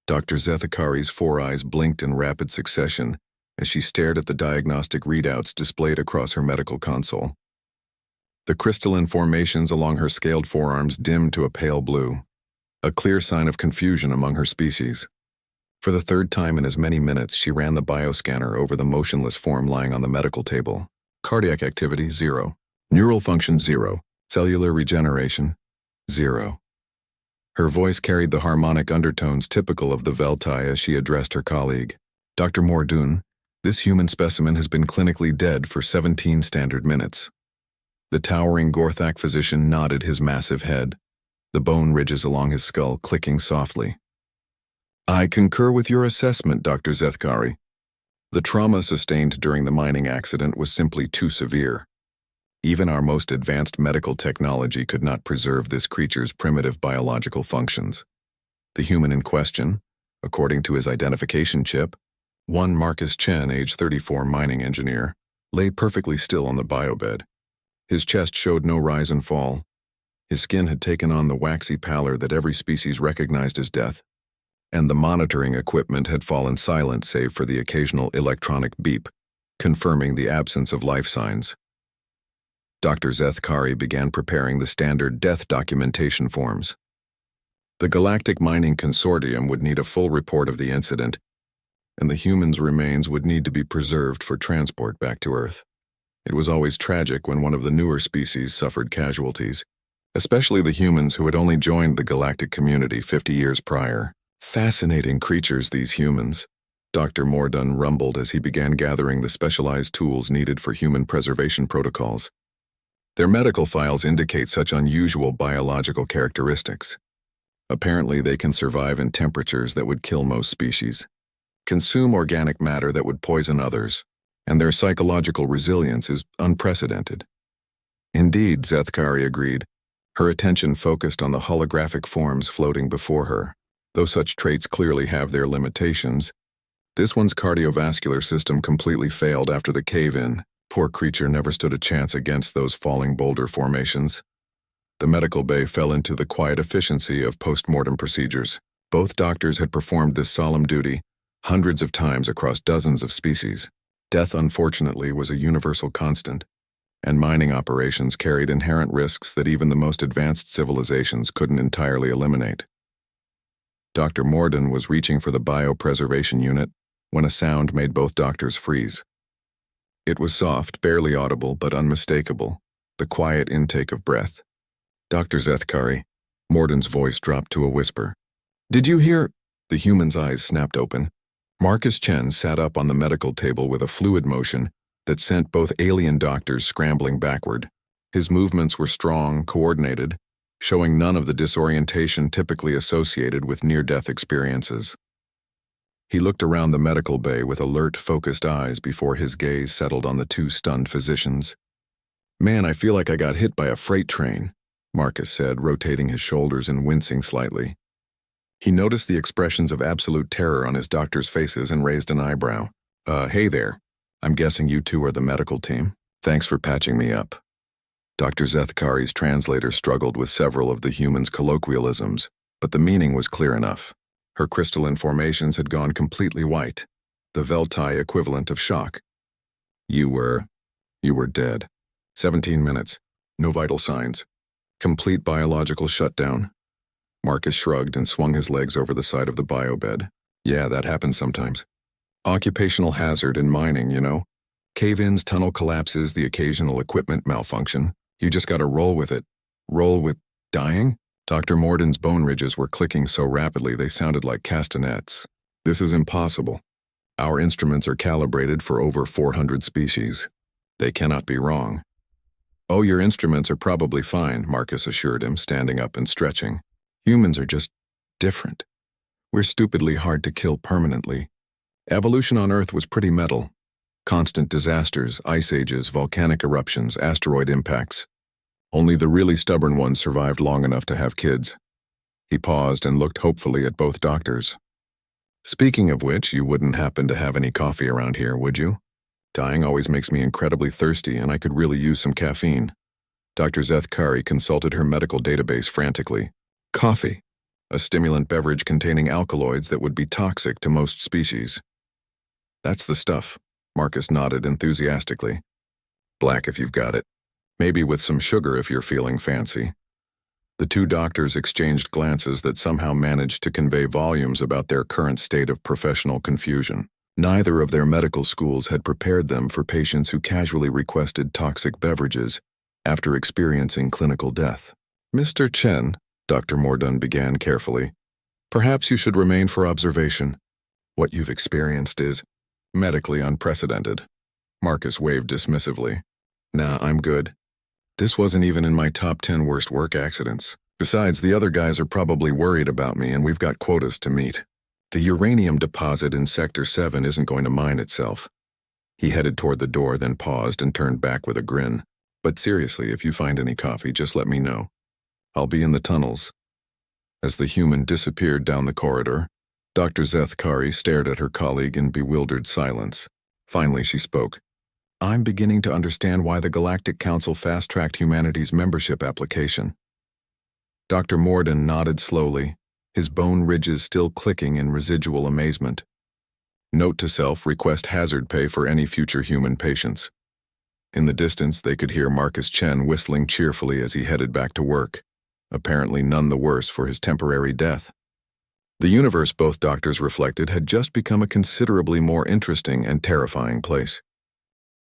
Dr. Zethakari's four eyes blinked in rapid succession as she stared at the diagnostic readouts displayed across her medical console. The crystalline formations along her scaled forearms dimmed to a pale blue, a clear sign of confusion among her species. For the third time in as many minutes, she ran the bioscanner over the motionless form lying on the medical table. Cardiac activity, 0. Neural function, 0. Cellular regeneration, 0. Her voice carried the harmonic undertones typical of the Veltai as she addressed her colleague. Dr. Mordoun, this human specimen has been clinically dead for 17 standard minutes. The towering Gorthak physician nodded his massive head, the bone ridges along his skull clicking softly. I concur with your assessment, Dr. Zethkari. The trauma sustained during the mining accident was simply too severe. Even our most advanced medical technology could not preserve this creature's primitive biological functions. The human in question, according to his identification chip, one Marcus Chen, age 34 mining engineer, lay perfectly still on the biobed. His chest showed no rise and fall. His skin had taken on the waxy pallor that every species recognized as death, and the monitoring equipment had fallen silent save for the occasional electronic beep, confirming the absence of life signs. Dr. Zethkari began preparing the standard death documentation forms. The Galactic Mining Consortium would need a full report of the incident, and the human's remains would need to be preserved for transport back to Earth. It was always tragic when one of the newer species suffered casualties, especially the humans who had only joined the galactic community 50 years prior. Fascinating creatures, these humans, Dr. Mordoun rumbled as he began gathering the specialized tools needed for human preservation protocols. Their medical files indicate such unusual biological characteristics. Apparently, they can survive in temperatures that would kill most species, consume organic matter that would poison others, and their psychological resilience is unprecedented. Indeed, Zethkari agreed, her attention focused on the holographic forms floating before her. Though such traits clearly have their limitations, this one's cardiovascular system completely failed after the cave-in. Poor creature never stood a chance against those falling boulder formations. The medical bay fell into the quiet efficiency of post-mortem procedures. Both doctors had performed this solemn duty hundreds of times across dozens of species. Death, unfortunately, was a universal constant, and mining operations carried inherent risks that even the most advanced civilizations couldn't entirely eliminate. Dr. Mordoun was reaching for the biopreservation unit when a sound made both doctors freeze. It was soft, barely audible, but unmistakable, the quiet intake of breath. Dr. Zethkari, Mordoun's voice dropped to a whisper. Did you hear? The human's eyes snapped open. Marcus Chen sat up on the medical table with a fluid motion that sent both alien doctors scrambling backward. His movements were strong, coordinated, showing none of the disorientation typically associated with near-death experiences. He looked around the medical bay with alert, focused eyes before his gaze settled on the two stunned physicians. Man, I feel like I got hit by a freight train, Marcus said, rotating his shoulders and wincing slightly. He noticed the expressions of absolute terror on his doctors' faces and raised an eyebrow. Hey there. I'm guessing you two are the medical team. Thanks for patching me up. Dr. Zethkari's translator struggled with several of the human's colloquialisms, but the meaning was clear enough. Her crystalline formations had gone completely white, the Veltai equivalent of shock. You were dead. 17 minutes. No vital signs. Complete biological shutdown. Marcus shrugged and swung his legs over the side of the biobed. Yeah, that happens sometimes. Occupational hazard in mining, you know. Cave-ins, tunnel collapses, the occasional equipment malfunction. You just gotta roll with it. Roll with dying? Dr. Mordoun's bone ridges were clicking so rapidly they sounded like castanets. This is impossible. Our instruments are calibrated for over 400 species. They cannot be wrong. Oh, your instruments are probably fine, Marcus assured him, standing up and stretching. Humans are just different. We're stupidly hard to kill permanently. Evolution on Earth was pretty metal. Constant disasters, ice ages, volcanic eruptions, asteroid impacts. Only the really stubborn ones survived long enough to have kids. He paused and looked hopefully at both doctors. Speaking of which, you wouldn't happen to have any coffee around here, would you? Dying always makes me incredibly thirsty, and I could really use some caffeine. Dr. Zethkari consulted her medical database frantically. Coffee. a stimulant beverage containing alkaloids that would be toxic to most species. That's the stuff, Marcus nodded enthusiastically. Black if you've got it. Maybe with some sugar if you're feeling fancy. The two doctors exchanged glances that somehow managed to convey volumes about their current state of professional confusion. Neither of their medical schools had prepared them for patients who casually requested toxic beverages after experiencing clinical death. Mr. Chen, Dr. Mordun began carefully, perhaps you should remain for observation. What you've experienced is medically unprecedented. Marcus waved dismissively. Nah, I'm good. This wasn't even in my top 10 worst work accidents. Besides, the other guys are probably worried about me and we've got quotas to meet. The uranium deposit in Sector 7 isn't going to mine itself. He headed toward the door, then paused and turned back with a grin. But seriously, if you find any coffee, just let me know. I'll be in the tunnels. As the human disappeared down the corridor, Dr. Zethkari stared at her colleague in bewildered silence. Finally, she spoke. I'm beginning to understand why the Galactic Council fast-tracked humanity's membership application. Dr. Mordun nodded slowly, his bone ridges still clicking in residual amazement. Note to self, request hazard pay for any future human patients. In the distance, they could hear Marcus Chen whistling cheerfully as he headed back to work, apparently none the worse for his temporary death. The universe, both doctors reflected, had just become a considerably more interesting and terrifying place.